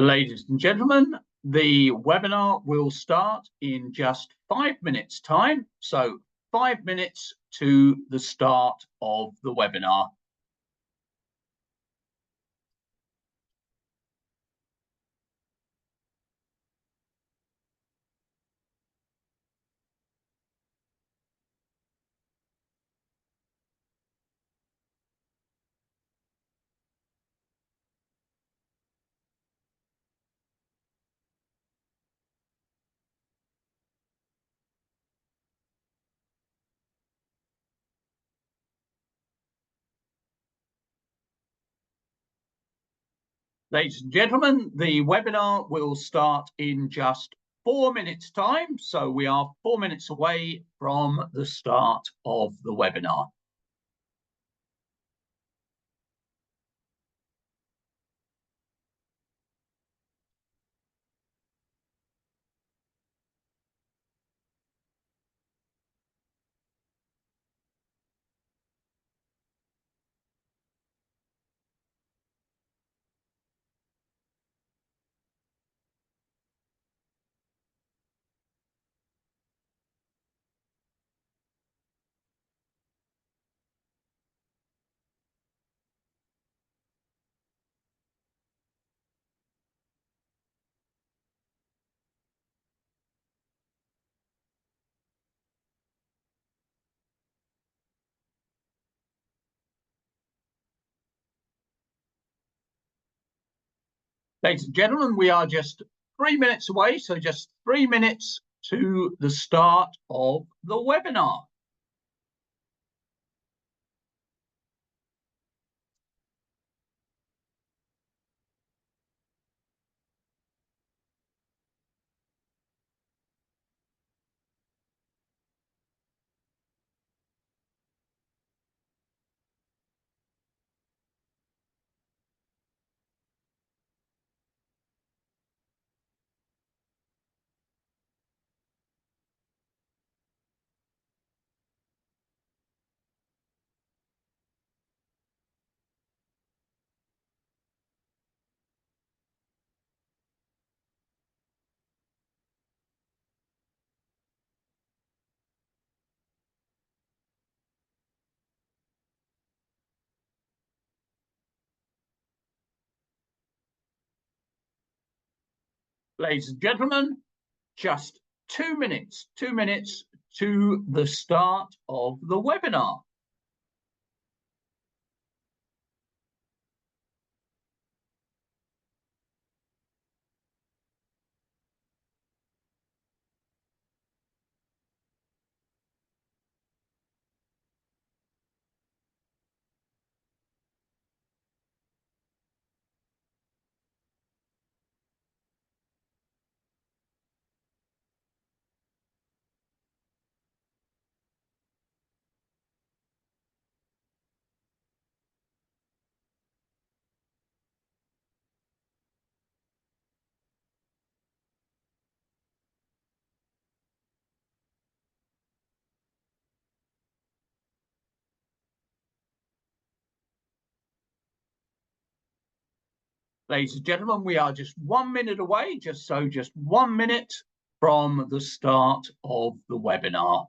Ladies and gentlemen, the webinar will start in just 5 minutes' time. So 5 minutes to the start of the webinar. Ladies and gentlemen, the webinar will start in just 4 minutes' time. So we are 4 minutes away from the start of the webinar. Ladies and gentlemen, we are just 3 minutes away, so just 3 minutes to the start of the webinar. Ladies and gentlemen, just 2 minutes to the start of the webinar. Ladies and gentlemen, we are just 1 minute away, just 1 minute from the start of the webinar.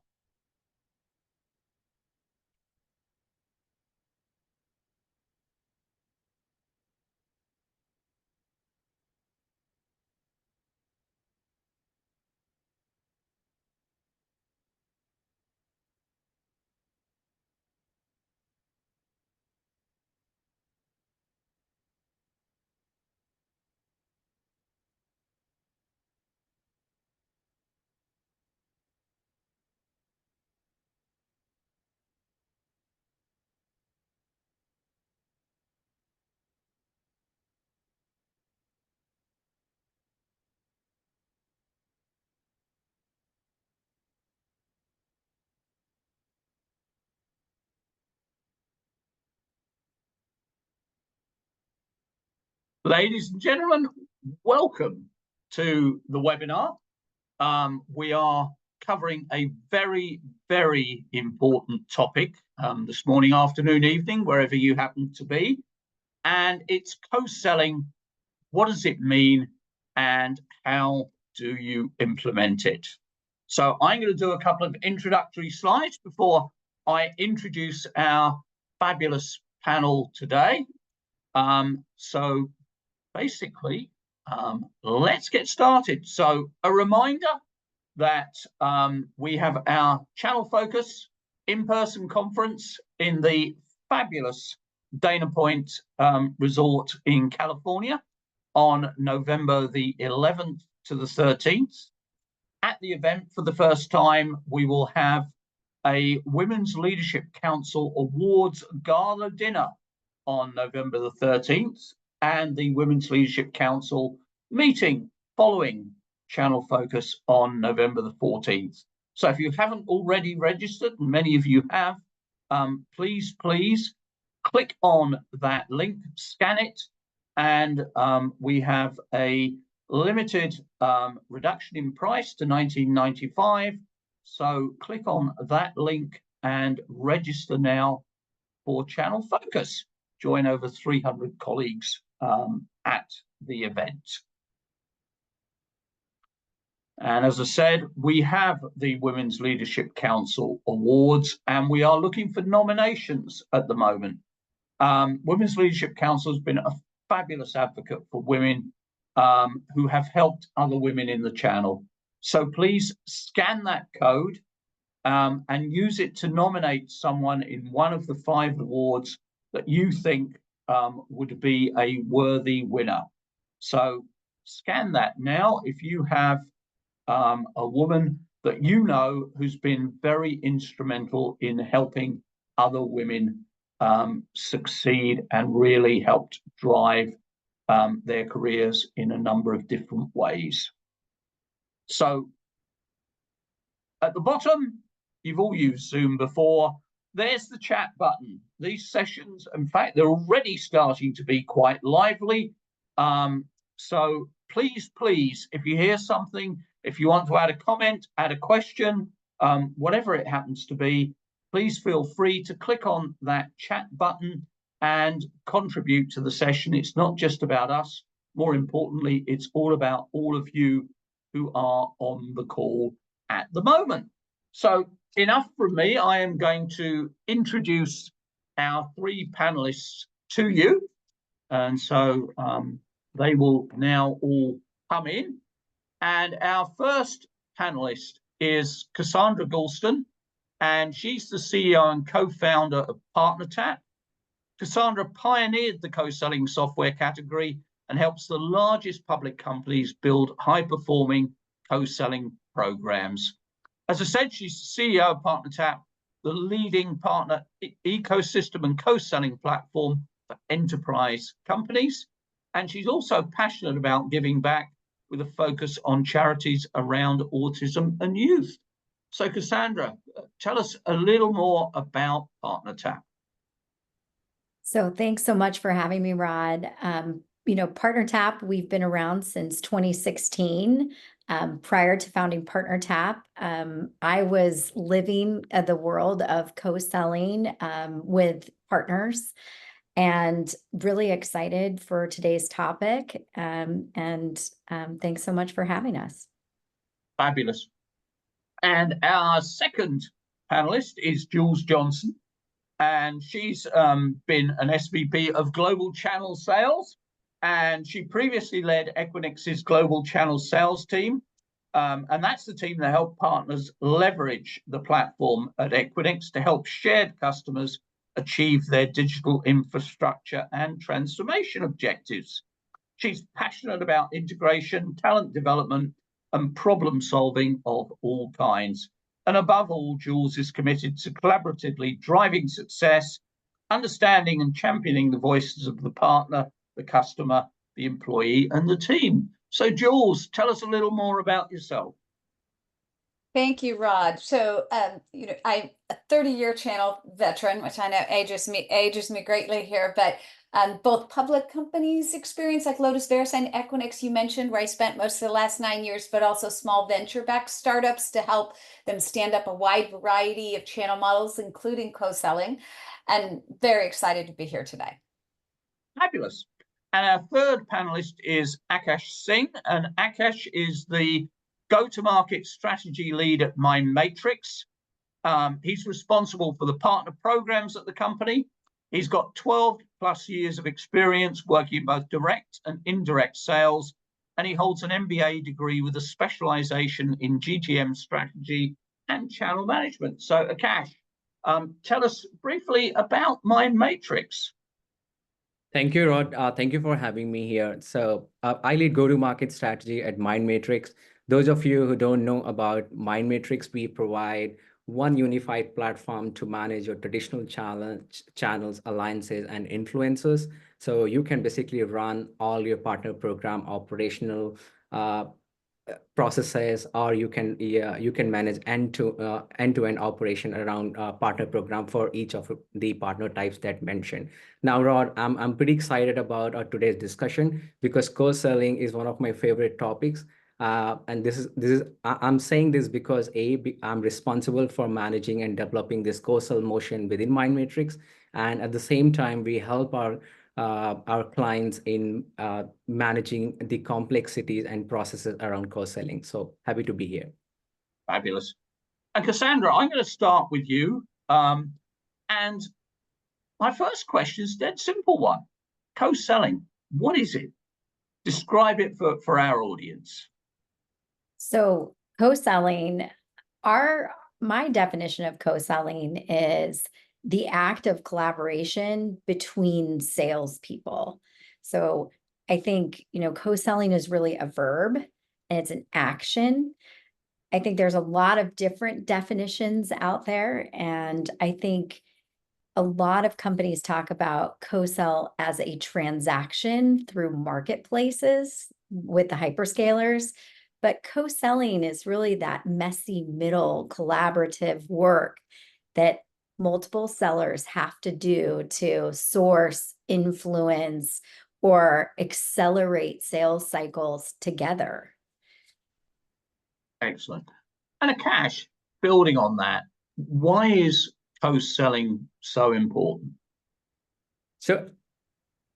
Ladies and gentlemen, welcome to the webinar. We are covering a very, very important topic this morning, afternoon, evening, wherever you happen to be, and it's co-selling what does it mean, and how do you implement it? So I'm going to do a couple of introductory slides before I introduce our fabulous panel today. So basically, let's get started. So a reminder that we have our Channel Focus in-person conference in the fabulous Dana Point Resort in California on November the 11th to the 13th. At the event, for the first time, we will have a Women's Leadership Council Awards Gala Dinner on November the 13th, and the Women's Leadership Council meeting following Channel Focus on November the 14th. So if you haven't already registered, and many of you have, please click on that link, scan it, and we have a limited reduction in price to $19.95. So click on that link and register now for Channel Focus. Join over 300 colleagues at the event. And as I said, we have the Women's Leadership Council Awards, and we are looking for nominations at the moment. Women's Leadership Council has been a fabulous advocate for women who have helped other women in the channel. So please scan that code and use it to nominate someone in one of the 5 awards that you think would be a worthy winner. So scan that now if you have a woman that you know who's been very instrumental in helping other women succeed and really helped drive their careers in a number of different ways. So at the bottom, you've all used Zoom before. There's the chat button. These sessions, in fact, they're already starting to be quite lively. So please, if you hear something, if you want to add a comment, add a question, whatever it happens to be, please feel free to click on that chat button and contribute to the session. It's not just about us. More importantly, it's all about all of you who are on the call at the moment. So enough from me. I am going to introduce our 3 panelists to you. And so they will now all come in. And our first panelist is Cassandra Gholston, and she's the CEO and co-founder of PartnerTap. Cassandra pioneered the co-selling software category and helps the largest public companies build high-performing co-selling programs. As I said, she's the CEO of PartnerTap, the leading partner ecosystem and co-selling platform for enterprise companies. And she's also passionate about giving back with a focus on charities around autism and youth. So Cassandra, tell us a little more about PartnerTap. So thanks so much for having me, Rod. You know, PartnerTap, we've been around since 2016. Prior to founding PartnerTap, I was living the world of co-selling with partners, and really excited for today's topic. Thanks so much for having us. Fabulous. And our second panelist is Jules Johnston, and she's been an SVP of Global Channel Sales, and she previously led Equinix's Global Channel Sales team, and that's the team that helped partners leverage the platform at Equinix to help shared customers achieve their digital infrastructure and transformation objectives. She's passionate about integration, talent development, and problem solving of all kinds. And above all, Jules is committed to collaboratively driving success, understanding and championing the voices of the partner, the customer, the employee, and the team. So Jules, tell us a little more about yourself. Thank you, Rod. So, you know, I'm a 30-year channel veteran, which I know ages me greatly here, but both public companies experience like Lotus, VeriSign, Equinix, you mentioned, where I spent most of the last 9 years, but also small venture-backed startups to help them stand up a wide variety of channel models, including co-selling, and very excited to be here today. Fabulous. And our third panelist is Akash Singh, and Akash is the go-to-market strategy lead at Mindmatrix. He's responsible for the partner programs at the company. He's got 12 plus years of experience working in both direct and indirect sales, and he holds an MBA degree with a specialization in GTM strategy and channel management. So Akash, tell us briefly about Mindmatrix. Thank you, Rod. Thank you for having me here. So I lead go-to-market strategy at Mindmatrix. Those of you who don't know about Mindmatrix, we provide one unified platform to manage your traditional channels, alliances, and influencers. So you can basically run all your partner program operational processes, or you can manage end-to-end operation around partner program for each of the partner types that mentioned. Now, Rod, I'm pretty excited about today's discussion because co-selling is one of my favorite topics. And I'm saying this because I'm responsible for managing and developing this co-sell motion within Mindmatrix, and at the same time we help our clients in managing the complexities and processes around co-selling. So happy to be here. Fabulous. And Cassandra, I'm going to start with you. And my first question is a dead simple one. Co-selling, what is it? Describe it for our audience. So co-selling, my definition of co-selling is the act of collaboration between salespeople. So I think, co-selling is really a verb and it's an action. I think there's a lot of different definitions out there. And I think a lot of companies talk about co-sell as a transaction through marketplaces with the hyperscalers. But co-selling is really that messy middle collaborative work that multiple sellers have to do to source, influence, or accelerate sales cycles together. Excellent. And Akash, building on that, why is co-selling so important? So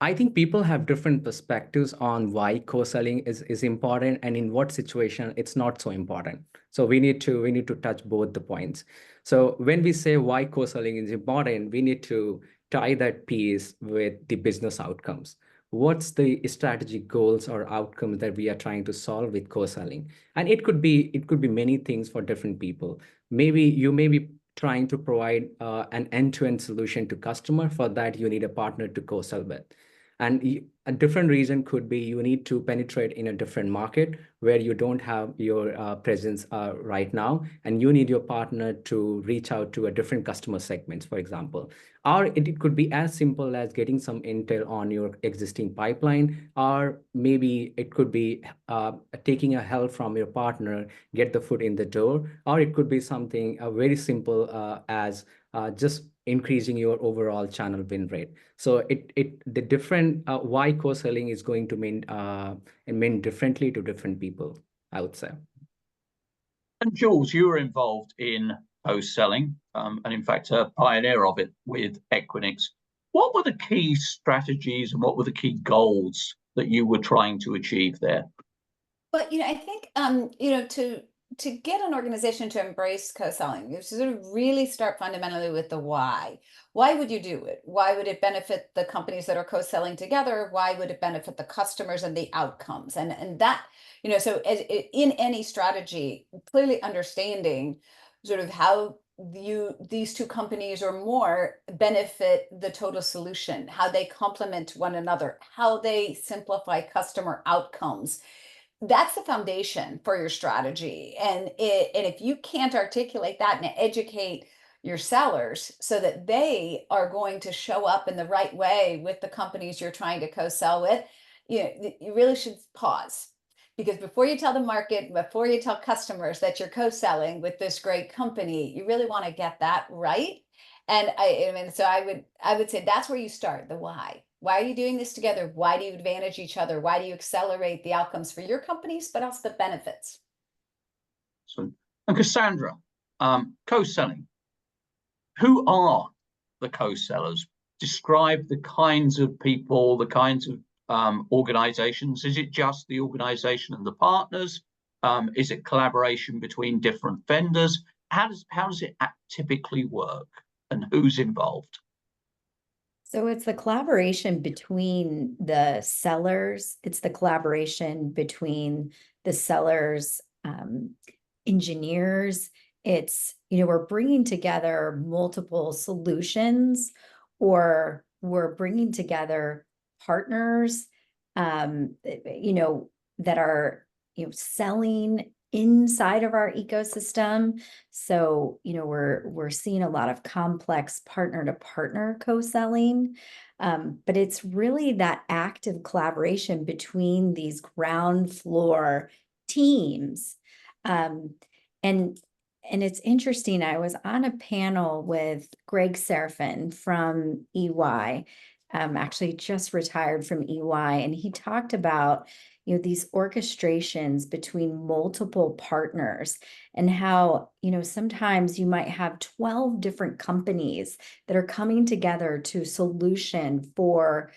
I think people have different perspectives on why co-selling is important and in what situation it's not so important. So we need to touch both the points. So when we say why co-selling is important, we need to tie that piece with the business outcomes. What's the strategic goals or outcomes that we are trying to solve with co-selling? And it could be many things for different people. Maybe you may be trying to provide an end-to-end solution to customer. For that, you need a partner to co-sell with. And a different reason could be you need to penetrate in a different market where you don't have your presence right now, and you need your partner to reach out to a different customer segments, for example. Or it could be as simple as getting some intel on your existing pipeline, or maybe it could be taking a help from your partner, get the foot in the door, or it could be something very simple as just increasing your overall channel win rate. So the different why co-selling is going to mean differently to different people, I would say. And Jules, you were involved in co-selling, and in fact a pioneer of it with Equinix. What were the key strategies and what were the key goals that you were trying to achieve there? Well, I think to get an organization to embrace co-selling, you sort of really start fundamentally with the why. Why would you do it? Why would it benefit the companies that are co-selling together? Why would it benefit the customers and the outcomes? And that, so in any strategy, clearly understanding sort of how these two companies or more benefit the total solution, how they complement one another, how they simplify customer outcomes. That's the foundation for your strategy. And if you can't articulate that and educate your sellers so that they are going to show up in the right way with the companies you're trying to co-sell with, you really should pause. Because before you tell the market, before you tell customers that you're co-selling with this great company, you really want to get that right. And so I would say that's where you start, the why. Why are you doing this together? Why do you advantage each other? Why do you accelerate the outcomes for your companies, but also the benefits? So, and Cassandra, co-selling. Who are the co-sellers? Describe the kinds of people, the kinds of organizations? Is it just the organization and the partners? Is it collaboration between different vendors? How does it typically work, and who's involved? So it's the collaboration between the sellers. It's the collaboration between the sellers, engineers. It's, we're bringing together multiple solutions, or we're bringing together partners, that are, selling inside of our ecosystem. So, we're seeing a lot of complex partner-to-partner co-selling, but it's really that active collaboration between these ground floor teams. And it's interesting, I was on a panel with Greg Serafin from EY, actually just retired from EY, and he talked about these orchestrations between multiple partners, and how, sometimes you might have 12 different companies that are coming together to solution for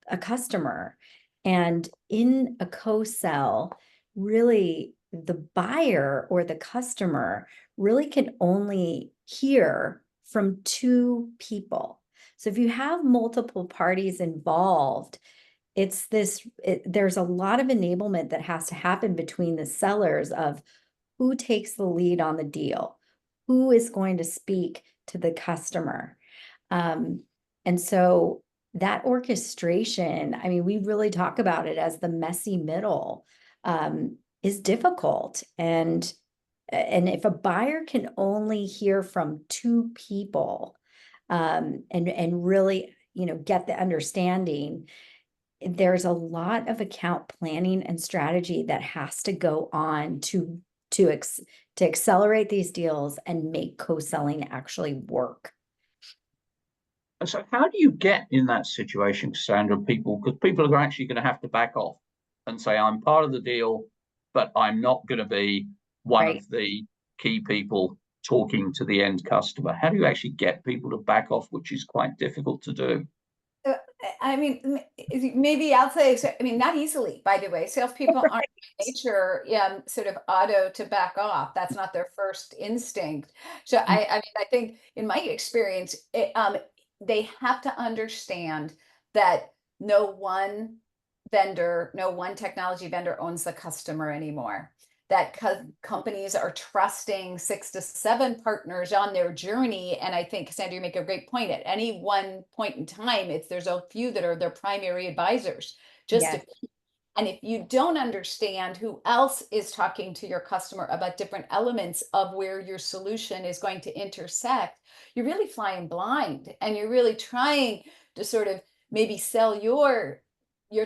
a customer. And in a co-sell, really the buyer or the customer really can only hear from two people. So if you have multiple parties involved, there's a lot of enablement that has to happen between the sellers of who takes the lead on the deal, who is going to speak to the customer. And so that orchestration, I mean, we really talk about it as the messy middle, is difficult. And if a buyer can only hear from two people, and really, get the understanding, there's a lot of account planning and strategy that has to go on to accelerate these deals and make co-selling actually work. So how do you get in that situation, Cassandra, because people are actually going to have to back off and say, I'm part of the deal, but I'm not going to be one of the key people talking to the end customer. How do you actually get people to back off, which is quite difficult to do? I mean, maybe I'll say, I mean, not easily, by the way. Salespeople aren't by nature sort of auto to back off. That's not their first instinct. So I mean, I think in my experience, they have to understand that no one technology vendor owns the customer anymore. That companies are trusting 6 to 7 partners on their journey. And I think, Cassandra, you make a great point. At any one point in time, there's a few that are their primary advisors. And if you don't understand who else is talking to your customer about different elements of where your solution is going to intersect, you're really flying blind, and you're really trying to sort of maybe sell your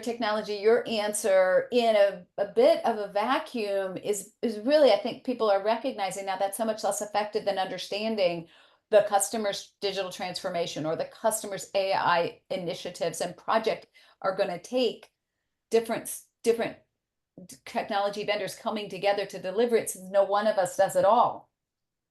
technology, your answer in a bit of a vacuum is really, I think people are recognizing now that's so much less effective than understanding the customer's digital transformation or the customer's AI initiatives and project are going to take different technology vendors coming together to deliver it, since no one of us does it all.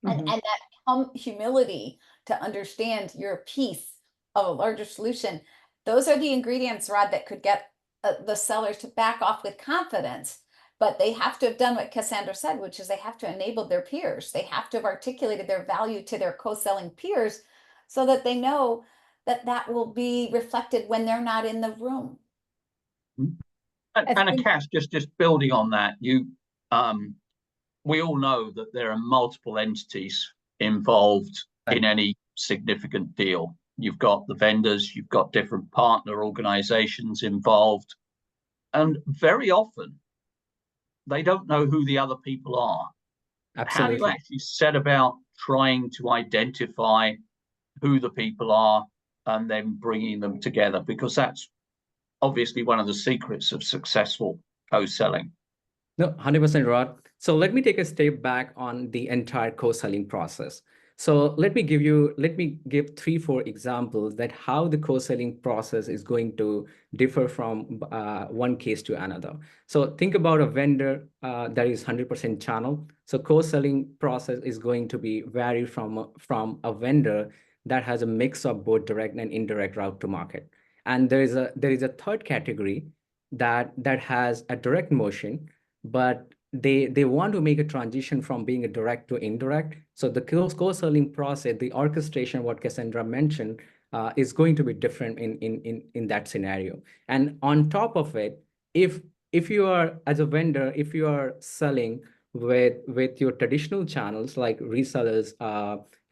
And that humility to understand you're a piece of a larger solution. Those are the ingredients, Rod, that could get the sellers to back off with confidence. But they have to have done what Cassandra said, which is they have to enable their peers. They have to have articulated their value to their co-selling peers so that they know that that will be reflected when they're not in the room. And Akash, just building on that, we all know that there are multiple entities involved in any significant deal. You've got the vendors, you've got different partner organizations involved, and very often they don't know who the other people are. Absolutely. How do you actually set about trying to identify who the people are and then bringing them together? Because that's obviously one of the secrets of successful co-selling. No, 100%, Rod. So let me take a step back on the entire co-selling process. So let me give 3-4 examples that how the co-selling process is going to differ from one case to another. So think about a vendor that is 100% channel. So co-selling process is going to be vary from a vendor that has a mix of both direct and indirect route to market. And there is a third category that has a direct motion, but they want to make a transition from being a direct to indirect. So the co-selling process, the orchestration, what Cassandra mentioned, is going to be different in that scenario. And on top of it, if you are, as a vendor, if you are selling with your traditional channels like resellers,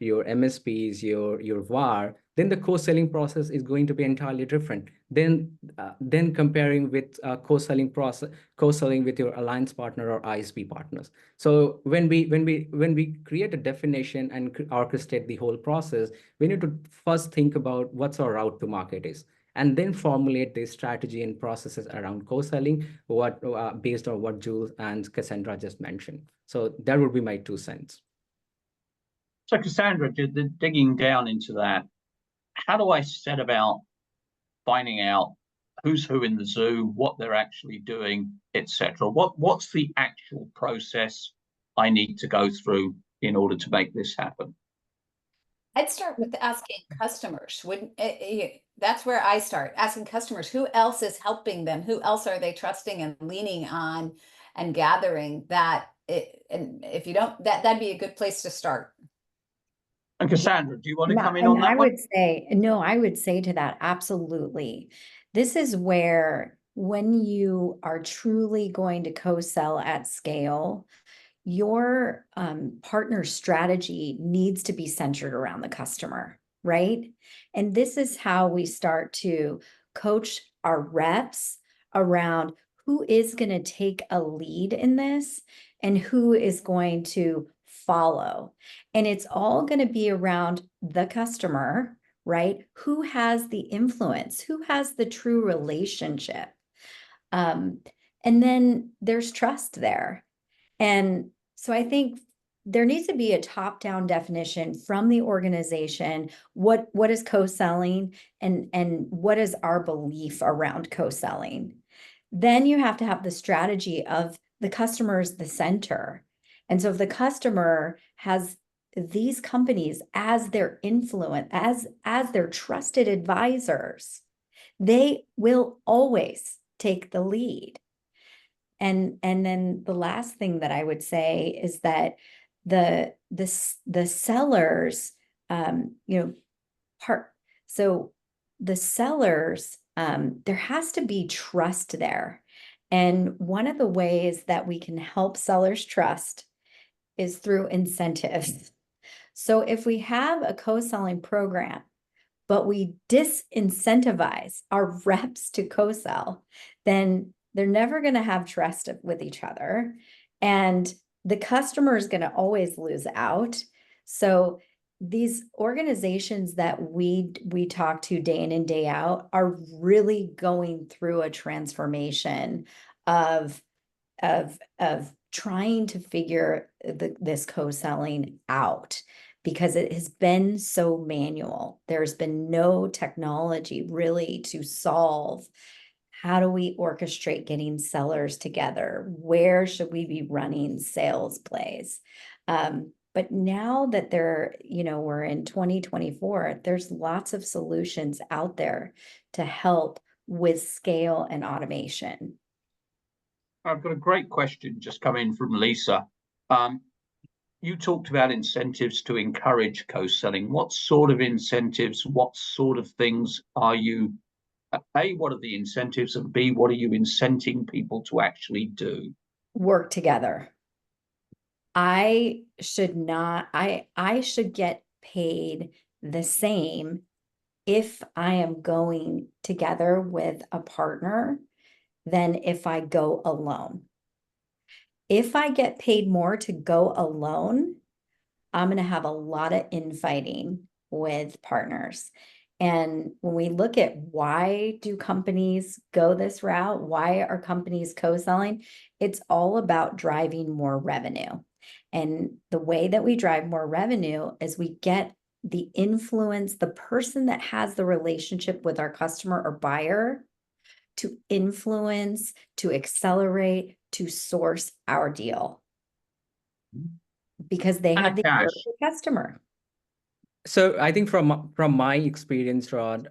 your MSPs, your VAR, then the co-selling process is going to be entirely different. Then comparing with co-selling with your alliance partner or ISP partners. So when we create a definition and orchestrate the whole process, we need to first think about what's our route to market is, and then formulate the strategy and processes around co-selling, based on what Jules and Cassandra just mentioned. So that would be my 2 cents. So Cassandra, digging down into that, how do I set about finding out who's who in the zoo, what they're actually doing, etc.? What's the actual process I need to go through in order to make this happen? I'd start with asking customers. That's where I start, asking customers who else is helping them, who else are they trusting and leaning on and gathering that. And if you don't, that'd be a good place to start. And Cassandra, do you want to come in And on that I one? would say, no, I would say to that, absolutely. This is where, when you are truly going to co-sell at scale, your partner strategy needs to be centered around the customer, right? And this is how we start to coach our reps around who is going to take a lead in this and who is going to follow. And it's all going to be around the customer, right? Who has the influence? Who has the true relationship? And then there's trust there. And so I think there needs to be a top-down definition from the organization. What is co-selling, and what is our belief around co-selling? Then you have to have the strategy of the customer is the center. And so if the customer has these companies as their influence, as their trusted advisors, they will always take the lead. And then the last thing that I would say is that the sellers, so the sellers, there has to be trust there. And one of the ways that we can help sellers trust is through incentives. So if we have a co-selling program, but we disincentivize our reps to co-sell, then they're never going to have trust with each other. And the customer is going to always lose out. So these organizations that we talk to day in and day out are really going through a transformation of trying to figure this co-selling out, because it has been so manual. There's been no technology really to solve how do we orchestrate getting sellers together? Where should we be running sales plays? But now that we're in 2024, there's lots of solutions out there to help with scale and automation. I've got a great question just come in from Lisa. You talked about incentives to encourage co-selling. What sort of incentives, what sort of things are you, A, what are the incentives, and B, what are you incenting people to actually do? Work together. I should get paid the same if I am going together with a partner than if I go alone. If I get paid more to go alone, I'm going to have a lot of infighting with partners. And when we look at why do companies go this route, why are companies co-selling, it's all about driving more revenue. And the way that we drive more revenue is we get the influence, the person that has the relationship with our customer or buyer, to influence, to accelerate, to source our deal, because they have the ear of the customer. So I think from my experience, Rod,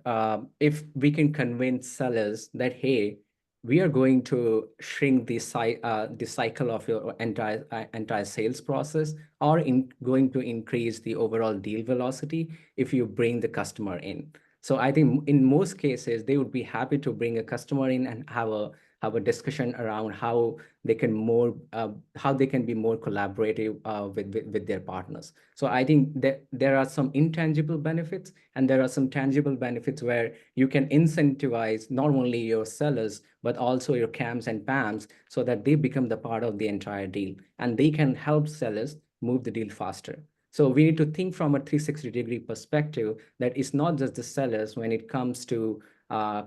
if we can convince sellers that, hey, we are going to shrink the cycle of your entire sales process, or going to increase the overall deal velocity if you bring the customer in. So I think in most cases, they would be happy to bring a customer in and have a discussion around how they can be more collaborative with their partners. So I think that there are some intangible benefits and there are some tangible benefits where you can incentivize not only your sellers, but also your CAMs and PAMs so that they become the part of the entire deal and they can help sellers move the deal faster. So we need to think from a 360-degree perspective that it's not just the sellers when it comes to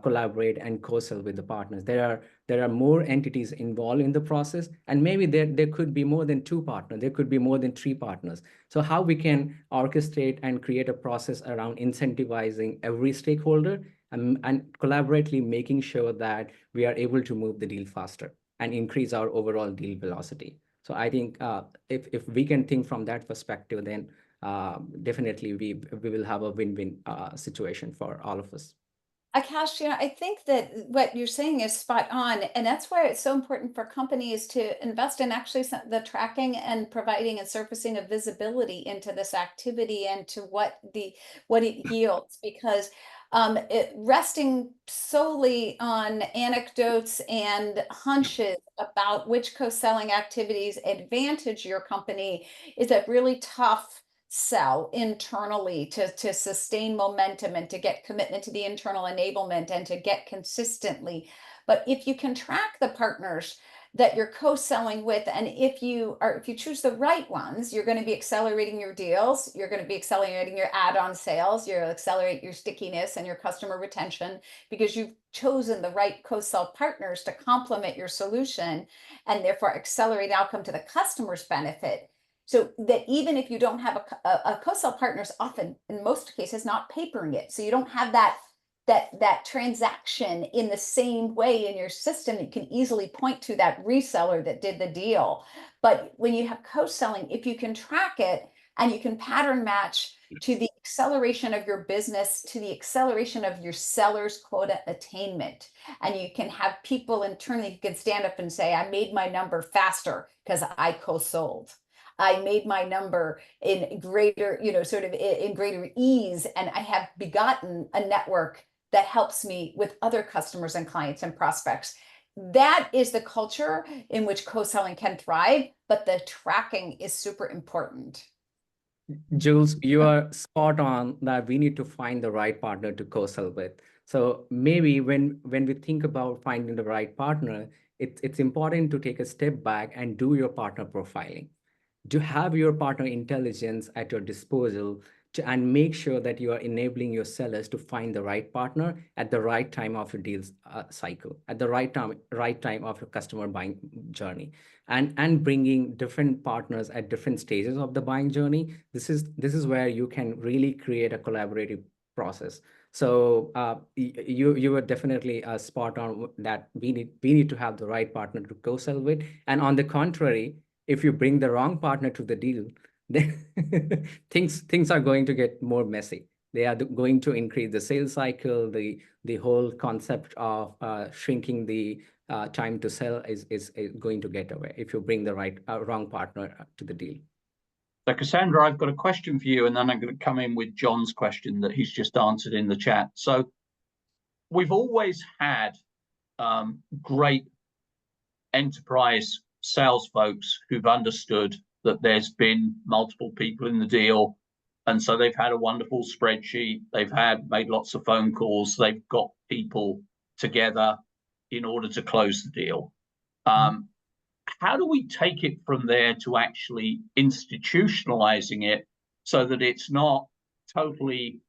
collaborate and co-sell with the partners. There are more entities involved in the process, and maybe there could be more than 2 partners. There could be more than 3 partners. So how we can orchestrate and create a process around incentivizing every stakeholder and collaboratively making sure that we are able to move the deal faster and increase our overall deal velocity. So I think if we can think from that perspective, then definitely we will have a win-win situation for all of us. Akash, I think that what you're saying is spot on, and that's why it's so important for companies to invest in actually the tracking and providing and surfacing of visibility into this activity and to what it yields, because resting solely on anecdotes and hunches about which co-selling activities advantage your company is a really tough sell internally to sustain momentum and to get commitment to the internal enablement and to get consistently. But if you can track the partners that you're co-selling with, and if you choose the right ones, you're going to be accelerating your deals, you're going to be accelerating your add-on sales, you'll accelerate your stickiness and your customer retention because you've chosen the right co-sell partners to complement your solution and therefore accelerate outcome to the customer's benefit. So that even if you don't have a co-sell partner is often, in most cases, not papering it. So you don't have that transaction in the same way in your system. You can easily point to that reseller that did the deal. But when you have co-selling, if you can track it and you can pattern match to the acceleration of your business, to the acceleration of your seller's quota attainment, and you can have people internally who can stand up and say, I made my number faster because I co-sold. I made my number in greater, in greater ease, and I have begotten a network that helps me with other customers and clients and prospects. That is the culture in which co-selling can thrive, but the tracking is super important. Jules, you are spot on that we need to find the right partner to co-sell with. So maybe when we think about finding the right partner, it's important to take a step back and do your partner profiling. To have your partner intelligence at your disposal and make sure that you are enabling your sellers to find the right partner at the right time of your deals cycle, at the right time of your customer buying journey, and bringing different partners at different stages of the buying journey. This is where you can really create a collaborative process. So you were definitely spot on that we need to have the right partner to co-sell with. And on the contrary, if you bring the wrong partner to the deal, then things are going to get more messy. They are going to increase the sales cycle. The whole concept of shrinking the time to sell is going to get away if you bring the wrong partner to the deal. So Cassandra, I've got a question for you, and then I'm going to come in with John's question that he's just answered in the chat. So we've always had great enterprise sales folks who've understood that there's been multiple people in the deal, and so they've had a wonderful spreadsheet, they've made lots of phone calls, they've got people together in order to close the deal. How do we take it from there to actually institutionalizing it so that it's not totally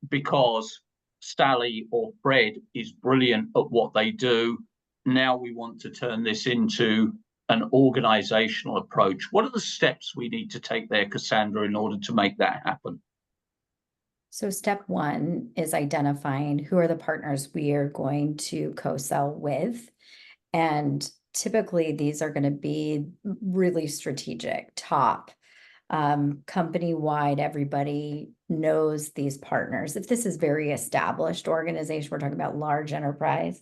because స్థాళి or Fred is brilliant at what they do, now we want to turn this into an organizational approach? What are the steps we need to take there, Cassandra, in order to make that happen? So step 1 is identifying who are the partners we are going to co-sell with. And typically these are going to be really strategic, top, company-wide. Everybody knows these partners. If this is very established organization, we're talking about large enterprise,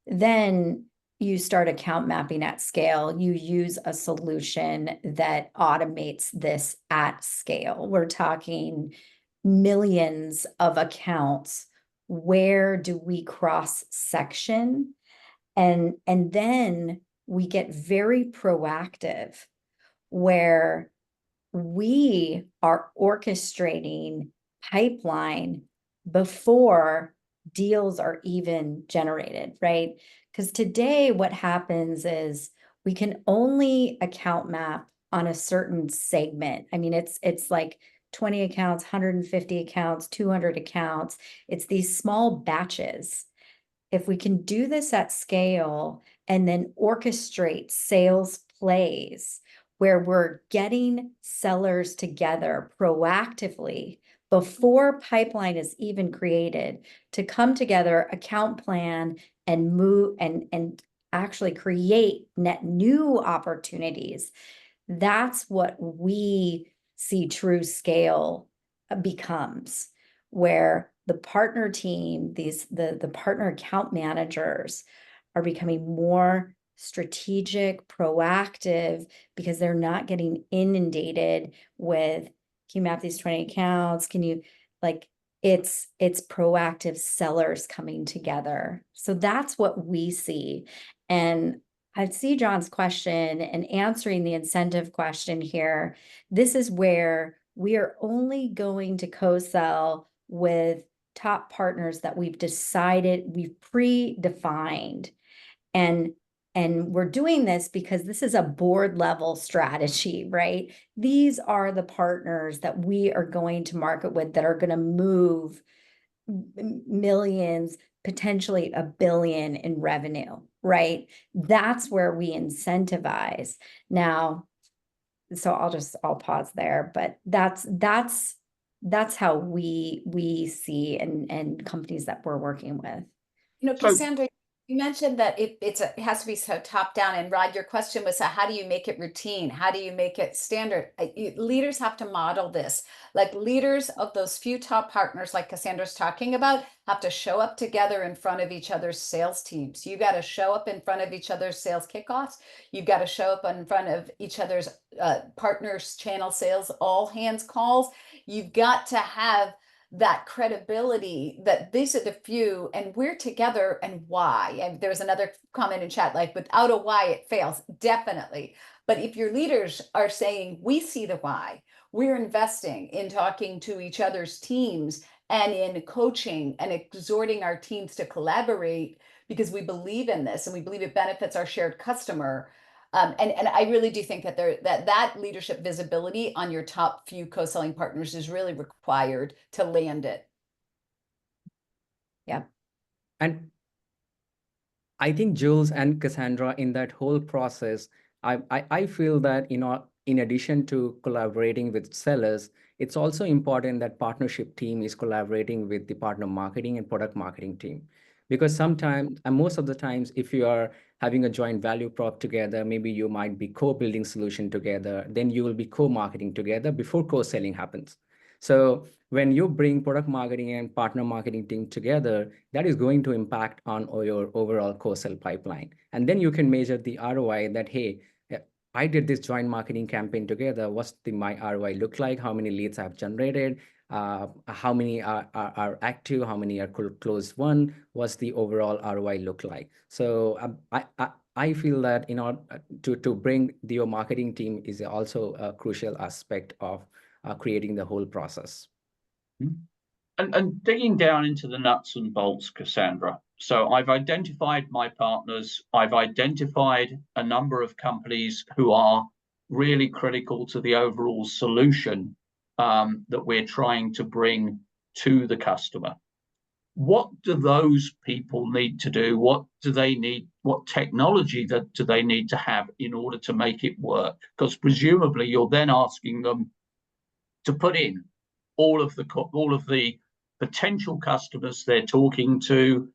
Then you start account mapping at scale. You use a solution that automates this at scale. We're talking millions of accounts. Where do we cross section? And then we get very proactive, where we are orchestrating pipeline before deals are even generated, right? Because today what happens is we can only account map on a certain segment. I mean, it's like 20 accounts, 150 accounts, 200 accounts. It's these small batches. If we can do this at scale and then orchestrate sales plays where we're getting sellers together proactively before pipeline is even created to come together, account plan, and move and actually create net new opportunities. That's what we see true scale becomes, where the partner team, the partner account managers are becoming more strategic, proactive, because they're not getting inundated with, can you map these 20 accounts? Can you, like, it's proactive sellers coming together. So that's what we see. And I see John's question and answering the incentive question here. This is where we are only going to co-sell with top partners that we've decided, we've predefined. And we're doing this because this is a board level strategy, right? These are the partners that we are going to market with that are going to move millions, potentially $1 billion in revenue, right? That's where we incentivize. Now, so I'll pause there, but that's how we see and companies that we're working with. You know, Cassandra, you mentioned that it has to be so top down. And Rod, your question was, how do you make it routine? How do you make it standard? Leaders have to model this. Like, leaders of those few top partners, like Cassandra's talking about, have to show up together in front of each other's sales teams. You got to show up in front of each other's sales kickoffs. You've got to show up in front of each other's partners' channel sales, all hands calls. You've got to have that credibility that these are the few and we're together, and why. And there's another comment in chat, like, without a why it fails. Definitely. But if your leaders are saying, we see the why, we're investing in talking to each other's teams and in coaching and exhorting our teams to collaborate because we believe in this and we believe it benefits our shared customer. And I really do think that that leadership visibility on your top few co-selling partners is really required to land it. Yeah. And I think Jules and Cassandra, in that whole process, I feel that, in addition to collaborating with sellers, it's also important that partnership team is collaborating with the partner marketing and product marketing team. Because sometimes, and most of the times, if you are having a joint value prop together, maybe you might be co-building solution together, then you will be co-marketing together before co-selling happens. So when you bring product marketing and partner marketing team together, that is going to impact on your overall co-sell pipeline. And then you can measure the ROI that, hey, I did this joint marketing campaign together. What's my ROI look like? How many leads I've generated? How many are active? How many are closed won? What's the overall ROI look like? So I feel that to bring your marketing team is also a crucial aspect of creating the whole process. And digging down into the nuts and bolts, Cassandra. So I've identified my partners. I've identified a number of companies who are really critical to the overall solution that we're trying to bring to the customer. What do those people need to do? What do they need? What technology do they need to have in order to make it work? Because presumably you're then asking them to put in all of the potential customers they're talking to,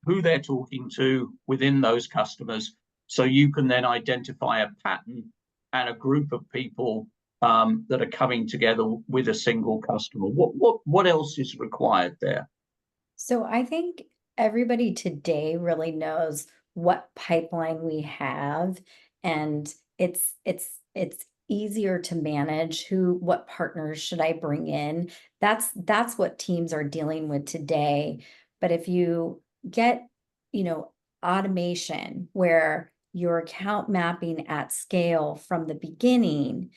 who they're talking to within those customers, so you can then identify a pattern and a group of people that are coming together with a single customer. What else is required there? So I think everybody today really knows what pipeline we have, and it's easier to manage what partners should I bring in. That's what teams are dealing with today. But if you get, automation where you're account mapping at scale from the beginning,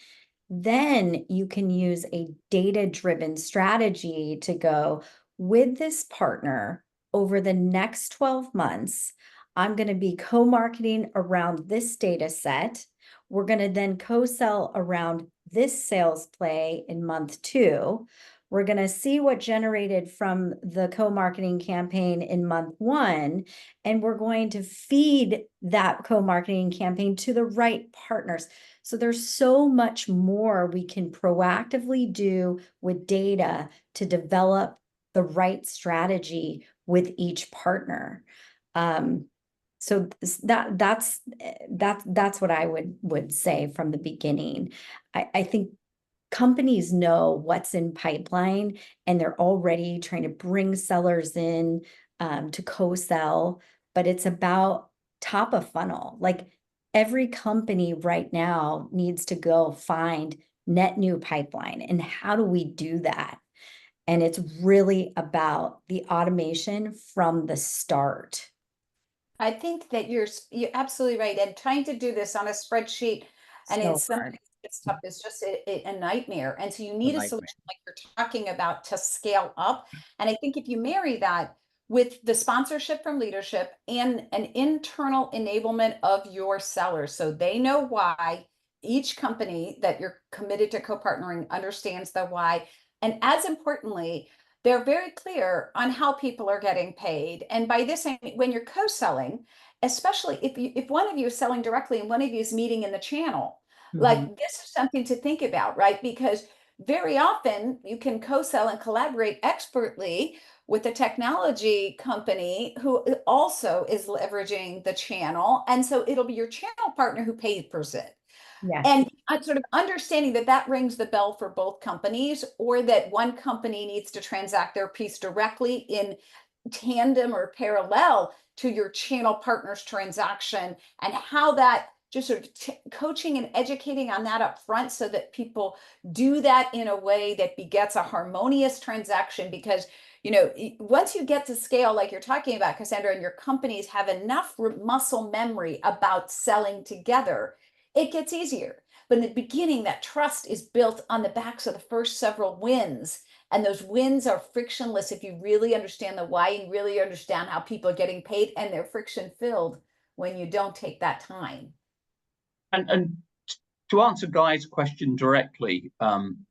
then you can use a data-driven strategy to go with this partner over the next 12 months. I'm going to be co-marketing around this data set. We're going to then co-sell around this sales play in month 2. We're going to see what generated from the co-marketing campaign in month 1, and we're going to feed that co-marketing campaign to the right partners. So there's so much more we can proactively do with data to develop the right strategy with each partner. So that's what I would say from the beginning. I think companies know what's in pipeline, and they're already trying to bring sellers in to co-sell, but it's about top of funnel. Like, every company right now needs to go find net new pipeline. And how do we do that? And it's really about the automation from the start. I think that you're absolutely right. And trying to do this on a spreadsheet, and So it's something hard. that's tough, is just a nightmare. And so you need a solution like you're talking about to scale up. And I think if you marry that with the sponsorship from leadership and an internal enablement of your sellers, so they know why, each company that you're committed to co-partnering understands the why. And as importantly, they're very clear on how people are getting paid. And by this, I mean, when you're co-selling, especially if one of you is selling directly and one of you is meeting in the channel, like, this is something to think about, right? Because very often you can co-sell and collaborate expertly with a technology company who also is leveraging the channel. And so it'll be your channel partner who pays per se. Yes. And I'm sort of understanding that rings the bell for both companies, or that one company needs to transact their piece directly in tandem or parallel to your channel partner's transaction, and how that just sort of coaching and educating on that up front, so that people do that in a way that begets a harmonious transaction. Because once you get to scale, like you're talking about, Cassandra, and your companies have enough muscle memory about selling together, it gets easier. But in the beginning, that trust is built on the backs of the first several wins. And those wins are frictionless if you really understand the why and really understand how people are getting paid, and they're friction filled when you don't take that time. And to answer Guy's question directly,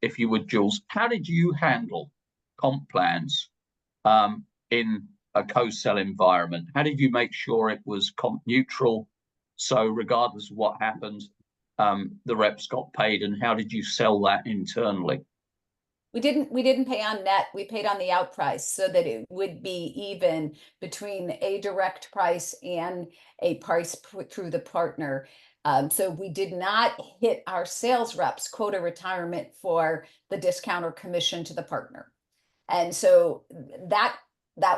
if you would, Jules, how did you handle comp plans in a co-sell environment? How did you make sure it was comp neutral, so regardless of what happened, the reps got paid? And how did you sell that internally? We didn't pay on net. We paid on the out price, so that it would be even between a direct price and a price put through the partner. So we did not hit our sales reps quota retirement for the discount or commission to the partner. And so that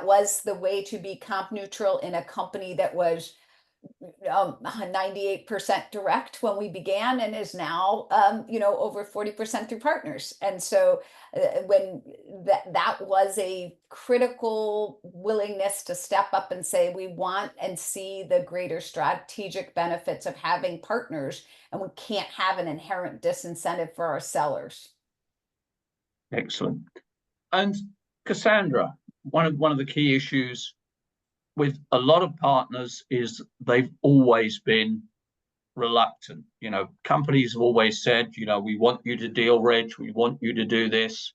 was the way to be comp neutral in a company that was 98% direct when we began, and is now over 40% through partners. And so when that was a critical willingness to step up and say, we want and see the greater strategic benefits of having partners, and we can't have an inherent disincentive for our sellers. Excellent. And Cassandra, one of the key issues with a lot of partners is they've always been reluctant. Companies have always said, we want you to deal reg, we want you to do this.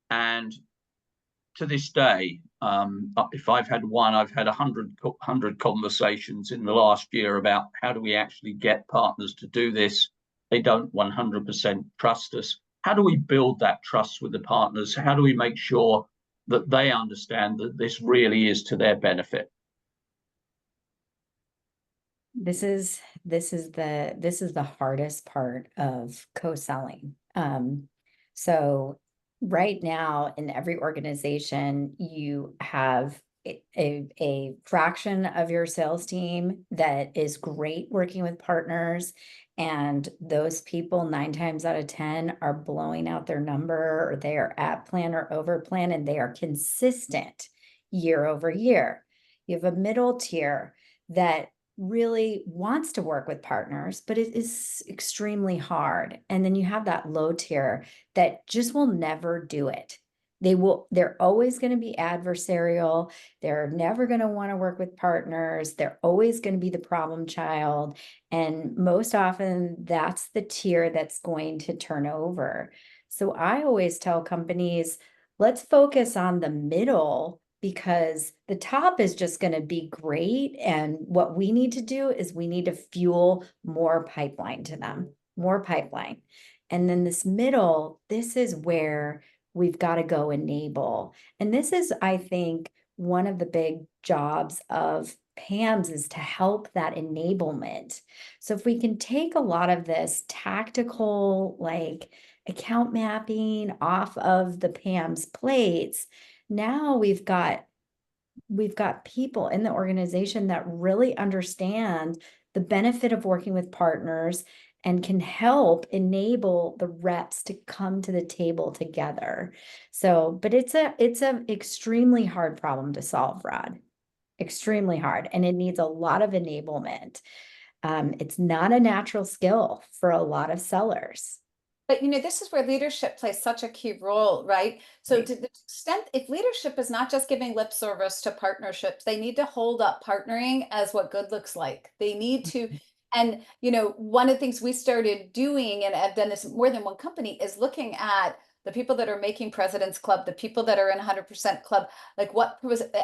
And to this day, if I've had one, I've had 100 conversations in the last year about how do we actually get partners to do this. They don't 100% trust us. How do we build that trust with the partners? How do we make sure that they understand that this really is to their benefit? This is the hardest part of co-selling. So right now in every organization, you have a fraction of your sales team that is great working with partners, and those people 9 times out of 10 are blowing out their number, or they are at plan or over plan, and they are consistent year over year. You have a middle tier that really wants to work with partners, but it is extremely hard. And then you have that low tier that just will never do it. They're always going to be adversarial. They're never going to want to work with partners. They're always going to be the problem child. And most often that's the tier that's going to turn over. So I always tell companies, let's focus on the middle, because the top is just going to be great. And what we need to do is we need to fuel more pipeline to them, more pipeline. And then this middle, this is where we've got to go enable. And this is, I think, one of the big jobs of PAMs is to help that enablement. So if we can take a lot of this tactical, like account mapping off of the PAM's plates, now we've got people in the organization that really understand the benefit of working with partners and can help enable the reps to come to the table together. So, but it's a extremely hard problem to solve, Rod. Extremely hard, and it needs a lot of enablement. It's not a natural skill for a lot of sellers. But this is where leadership plays such a key role, right? So to the extent, if leadership is not just giving lip service to partnerships, they need to hold up partnering as what good looks like. They need to, and one of the things we started doing, and I've done this more than one company, is looking at the people that are making President's Club, the people that are in 100% Club, like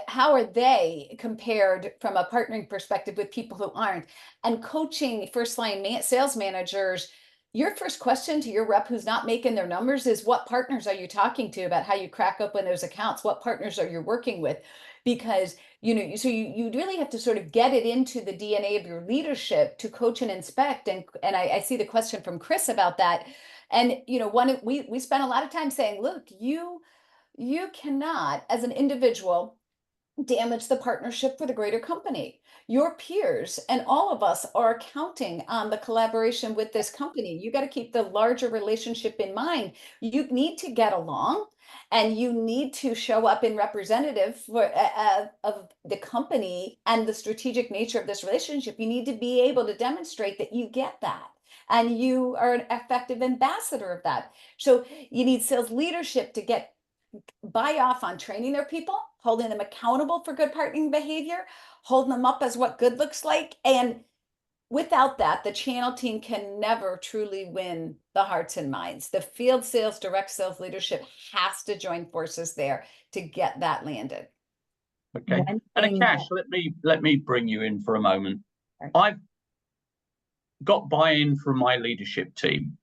how are they compared from a partnering perspective with people who aren't? And coaching first line sales managers, your first question to your rep who's not making their numbers is, what partners are you talking to about how you crack open those accounts? What partners are you working with? Because, so you really have to sort of get it into the DNA of your leadership to coach and inspect. And I see the question from Chris about that. And, we spent a lot of time saying, look, you cannot, as an individual, damage the partnership for the greater company. Your peers and all of us are counting on the collaboration with this company. You got to keep the larger relationship in mind. You need to get along, and you need to show up in representative of the company and the strategic nature of this relationship. You need to be able to demonstrate that you get that, and you are an effective ambassador of that. So you need sales leadership to buy off on training their people, holding them accountable for good partnering behavior, holding them up as what good looks like. And without that, the channel team can never truly win the hearts and minds. The field sales, direct sales leadership has to join forces there to get that landed. Okay. And Akash, let me bring you in for a moment. Sure. I've got buy-in from my leadership team.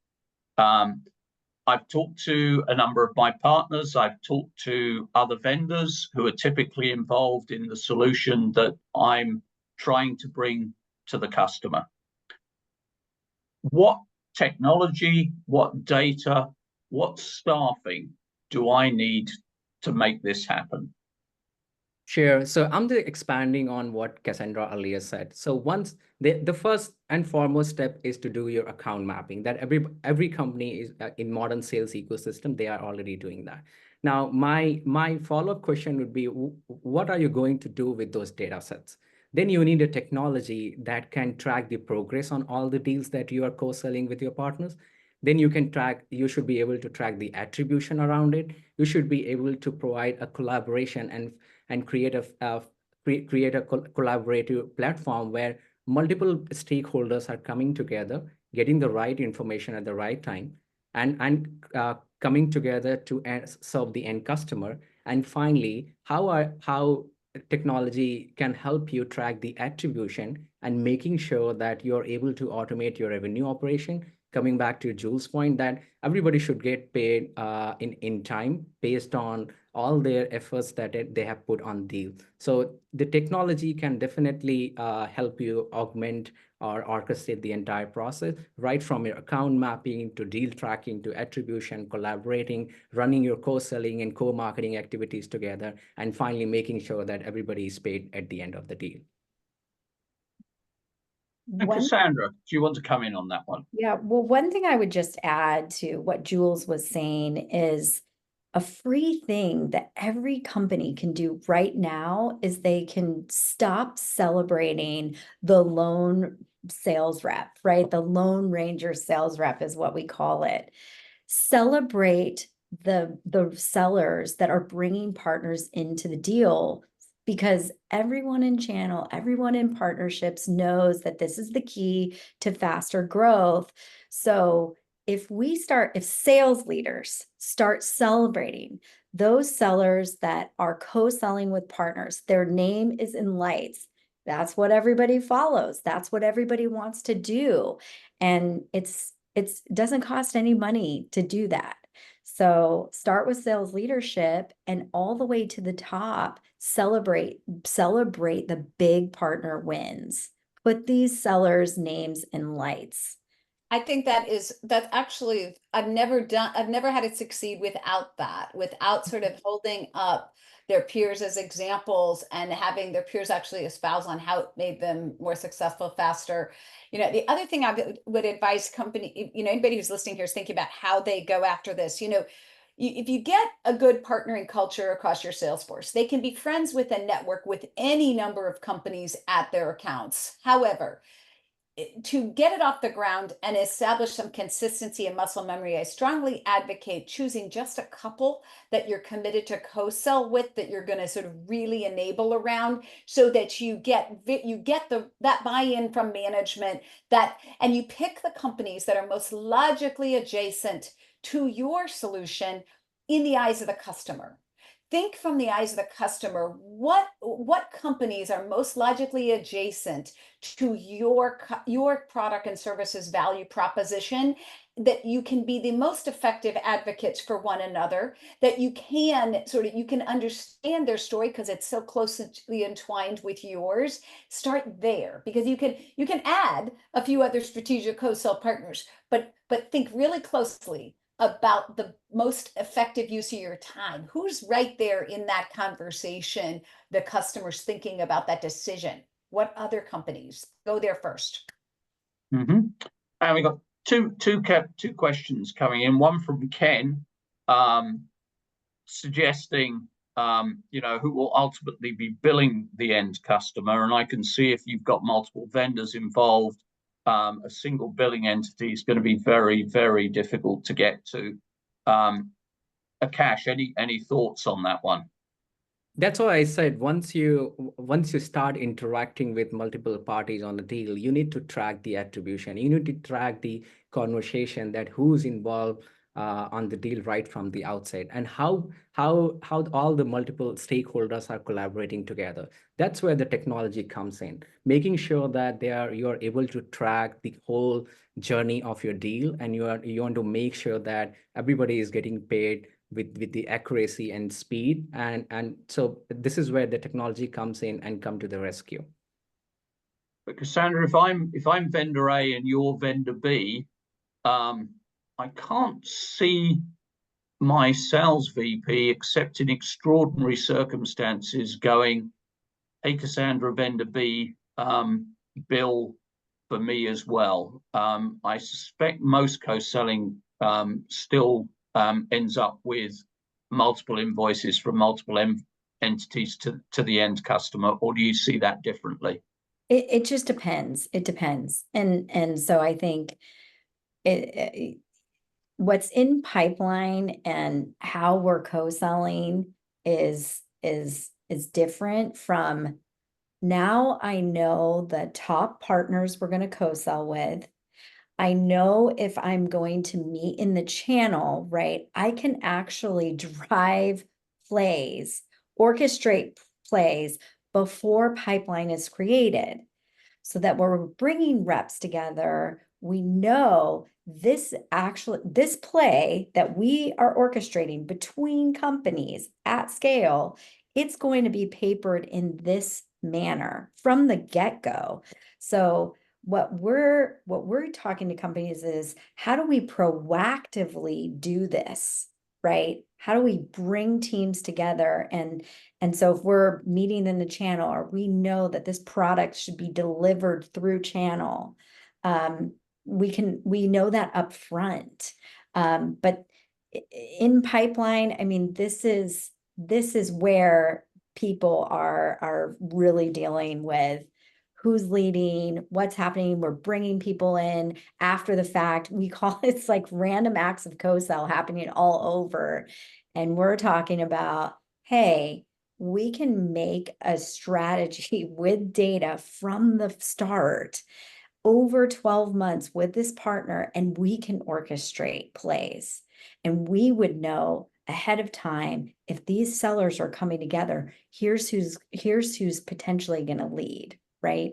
I've talked to a number of my partners. I've talked to other vendors who are typically involved in the solution that I'm trying to bring to the customer. What technology, what data, what staffing do I need to make this happen? Sure. So I'm just expanding on what Cassandra earlier said. So once the first and foremost step is to do your account mapping. That every company is in modern sales ecosystem, they are already doing that. Now, my follow-up question would be, what are you going to do with those data sets? Then you need a technology that can track the progress on all the deals that you are co-selling with your partners. Then you should be able to track the attribution around it. You should be able to provide a collaboration and create a collaborative platform where multiple stakeholders are coming together, getting the right information at the right time, and coming together to serve the end customer. And finally, how technology can help you track the attribution and making sure that you're able to automate your revenue operation. Coming back to Jules' point that everybody should get paid in time based on all their efforts that they have put on deal. So the technology can definitely help you augment or orchestrate the entire process, right from your account mapping to deal tracking to attribution, collaborating, running your co-selling and co-marketing activities together, and finally making sure that everybody is paid at the end of the deal. And Cassandra, do you want to come in on that one? Yeah, well, one thing I would just add to what Jules was saying is a free thing that every company can do right now is they can stop celebrating the lone sales rep, right? The Lone Ranger sales rep is what we call it. Celebrate the sellers that are bringing partners into the deal, because everyone in channel, everyone in partnerships knows that this is the key to faster growth. So if sales leaders start celebrating those sellers that are co-selling with partners, their name is in lights. That's what everybody follows. That's what everybody wants to do. And it doesn't cost any money to do that. So start with sales leadership and all the way to the top, celebrate the big partner wins. Put these sellers' names in lights. I think that's actually, I've never had it succeed without sort of holding up their peers as examples and having their peers actually espouse on how it made them more successful, faster. The other thing I would advise anybody who's listening here is thinking about how they go after this. If you get a good partnering culture across your sales force, they can be friends with and network with any number of companies at their accounts. However, to get it off the ground and establish some consistency and muscle memory, I strongly advocate choosing just a couple that you're committed to co-sell with, that you're going to sort of really enable around, so that you get that buy-in from management, and you pick the companies that are most logically adjacent to your solution in the eyes of the customer. Think from the eyes of the customer, what companies are most logically adjacent to your product and services value proposition, that you can be the most effective advocates for one another, that you can understand their story because it's so closely entwined with yours. Start there, because you can add a few other strategic co-sell partners, but think really closely about the most effective use of your time. Who's right there in that conversation? The customer's thinking about that decision. What other companies? Go there first. Mm-hmm. And we got two questions coming in. One from Ken, suggesting who will ultimately be billing the end customer. And I can see if you've got multiple vendors involved, a single billing entity is going to be very, very difficult to get to. Akash, any thoughts on that one? That's why I said once you start interacting with multiple parties on a deal, you need to track the attribution. You need to track the conversation, that who's involved on the deal right from the outset, and how all the multiple stakeholders are collaborating together. That's where the technology comes in, making sure that you are able to track the whole journey of your deal, and you want to make sure that everybody is getting paid with the accuracy and speed, and so this is where the technology comes in and come to the rescue. But Cassandra, if I'm vendor A and you're vendor B, I can't see my sales VP, except in extraordinary circumstances, going, "Hey, Cassandra, vendor B, bill for me as well." I suspect most co-selling still ends up with multiple invoices from multiple entities to the end customer, or do you see that differently? It just depends. It depends, and so I think what's in pipeline and how we're co-selling is different from, now I know the top partners we're going to co-sell with. I know if I'm going to meet in the channel, right, I can actually drive plays, orchestrate plays before pipeline is created. so that when we're bringing reps together, we know this play that we are orchestrating between companies at scale, it's going to be papered in this manner from the get-go. So what we're talking to companies is, how do we proactively do this, right? How do we bring teams together? And so if we're meeting in the channel, or we know that this product should be delivered through channel, we know that up front. But in pipeline, I mean, this is where people are really dealing with who's leading, what's happening. We're bringing people in after the fact. We call it's like random acts of co-sell happening all over. And we're talking about, hey, we can make a strategy with data from the start over 12 months with this partner, and we can orchestrate plays. And we would know ahead of time, if these sellers are coming together, here's who's potentially going to lead, right?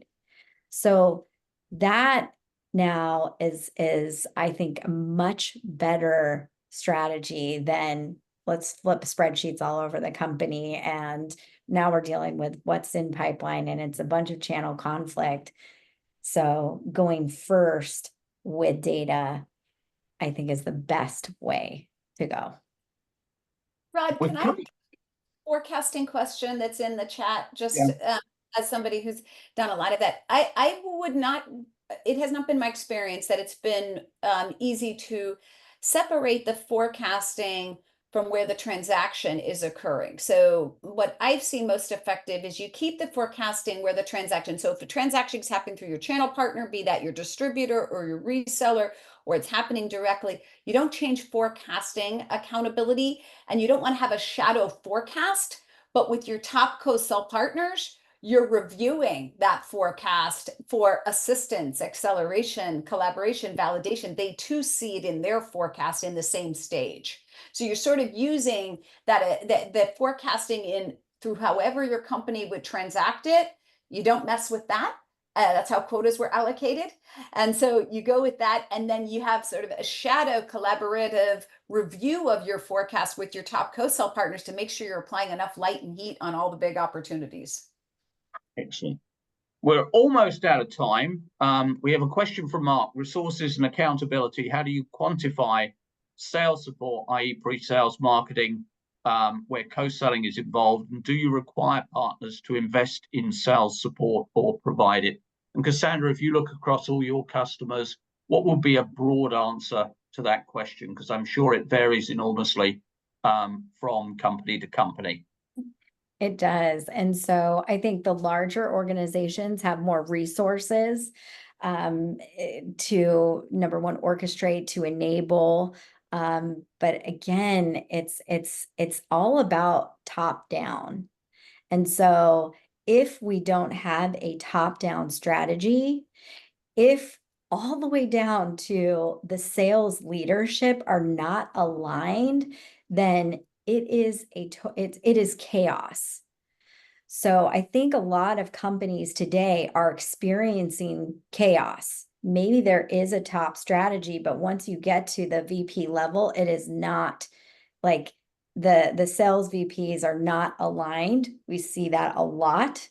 So that now is I think a much better strategy than let's flip spreadsheets all over the company, and now we're dealing with what's in pipeline, and it's a bunch of channel conflict. So going first with data, I think, is the best way to go. Rod, can I forecasting question that's in the chat, just as somebody who's done a lot of that? I would not, it has not been my experience that it's been easy to separate the forecasting from where the transaction is occurring. So what I've seen most effective is you keep the forecasting where the transaction, so if the transaction is happening through your channel partner, be that your distributor or your reseller, or it's happening directly, you don't change forecasting accountability, and you don't want to have a shadow forecast. But with your top co-sell partners, you're reviewing that forecast for assistance, acceleration, collaboration, validation. They too see it in their forecast in the same stage. So you're sort of using that forecasting in through however your company would transact it. You don't mess with that. That's how quotas were allocated. And so you go with that, and then you have sort of a shadow collaborative review of your forecast with your top co-sell partners to make sure you're applying enough light and heat on all the big opportunities. Excellent. We're almost out of time. We have a question from Mark. Resources and accountability. How do you quantify sales support, i.e. pre-sales marketing, where co-selling is involved? And do you require partners to invest in sales support or provide it? And Cassandra, if you look across all your customers, what would be a broad answer to that question? Because I'm sure it varies enormously from company to company. It does. And so I think the larger organizations have more resources to, number one, orchestrate, to enable. But again, it's all about top down. And so if we don't have a top down strategy, if all the way down to the sales leadership are not aligned, then it is chaos. So I think a lot of companies today are experiencing chaos. Maybe there is a top strategy, but once you get to the VP level, it is not, like the sales VPs are not aligned. We see that a lot.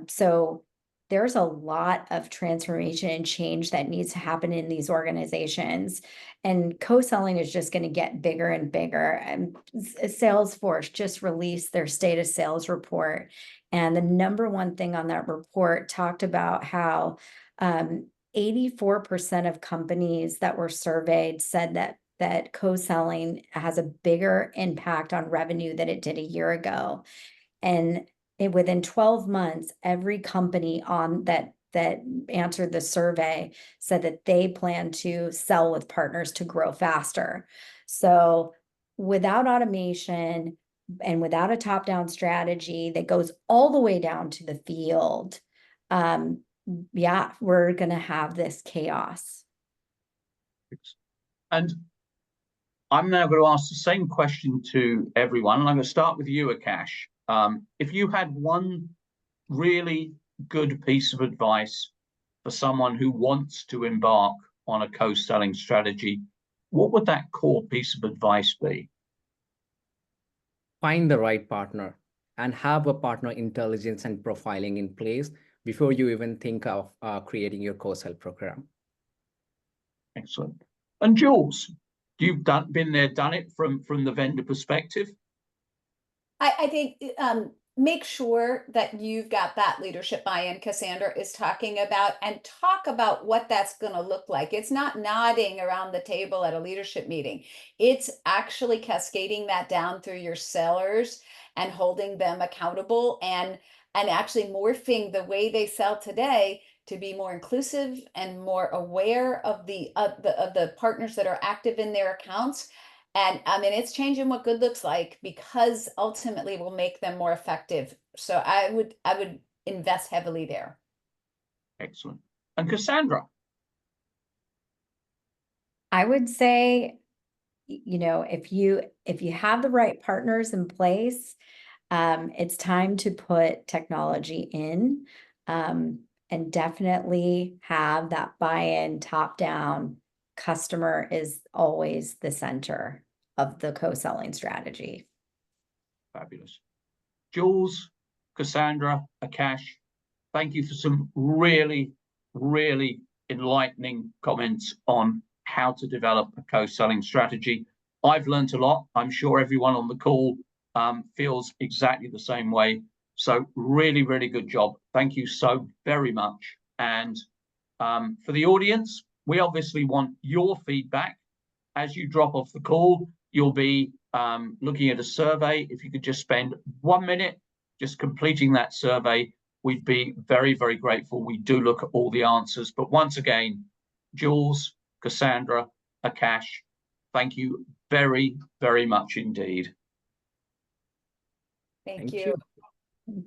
So there's a lot of transformation and change that needs to happen in these organizations. And co-selling is just going to get bigger and bigger. And Salesforce just released their state of sales report. And the number one thing on that report talked about how 84% of companies that were surveyed said that co-selling has a bigger impact on revenue than it did a year ago. And within 12 months, every company on that answered the survey said that they plan to sell with partners to grow faster. So without automation and without a top-down strategy that goes all the way down to the field, yeah, we're going to have this chaos. And I'm now going to ask the same question to everyone, and I'm going to start with you, Akash. If you had one really good piece of advice for someone who wants to embark on a co-selling strategy, what would that core piece of advice be? Find the right partner and have a partner intelligence and profiling in place before you even think of creating your co-sell program. Excellent. And Jules, you've been there, done it from the vendor perspective? I think make sure that you've got that leadership buy-in Cassandra is talking about, and talk about what that's going to look like. It's not nodding around the table at a leadership meeting. It's actually cascading that down through your sellers and holding them accountable, and actually morphing the way they sell today to be more inclusive and more aware of the partners that are active in their accounts. And I mean, it's changing what good looks like, because ultimately will make them more effective. So I would invest heavily there. Excellent. And Cassandra? I would say, you know, if you have the right partners in place, it's time to put technology in, and definitely have that buy-in top down. Customer is always the center of the co-selling strategy. Fabulous. Jules, Cassandra, Akash, thank you for some really, really enlightening comments on how to develop a co-selling strategy. I've learned a lot. I'm sure everyone on the call feels exactly the same way. So really, really good job. Thank you so very much. And for the audience, we obviously want your feedback. As you drop off the call, you'll be looking at a survey. If you could just spend 1 minute just completing that survey, we'd be very, very grateful. We do look at all the answers. But once again, Jules, Cassandra, Akash, thank you very, very much indeed. Thank Thank you. you.